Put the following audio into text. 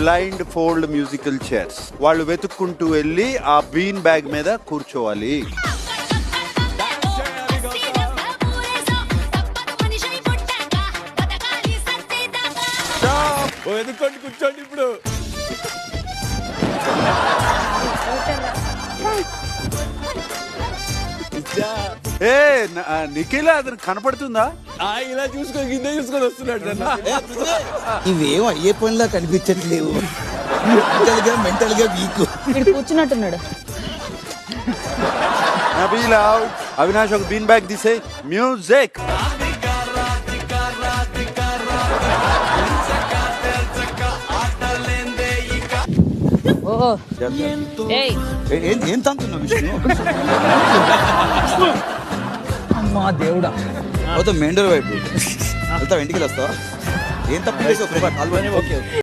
Blind fold musical chairs. వాళ్ళు వెతుక్కుంటూ వెళ్ళి ఆ బీన్ బ్యాగ్ మీద కూర్చోవాలి. వెతుక్కోండి, కూర్చోండి. ఇప్పుడు ఏ నిఖిల అతను కనపడుతుందా? ఇలా చూసుకొని కింద చూసుకొని వస్తున్నాడు. ఇవేం అయ్యే పనిలా కనిపించట్లేవు. మెంటల్ గా వీక్. కూర్చున్నట్టున్నాడు. నబీలా, అవినాష్ ఒక బీన్ బ్యాగ్ తీసే. మ్యూజిక్. ఏం తంతున్నా విష్ణు? అమ్మా దేవుడా, మెండర్ వైపు వెళ్తావు, ఇంటికి వస్తావా? ఏం తప్పు చేసావు?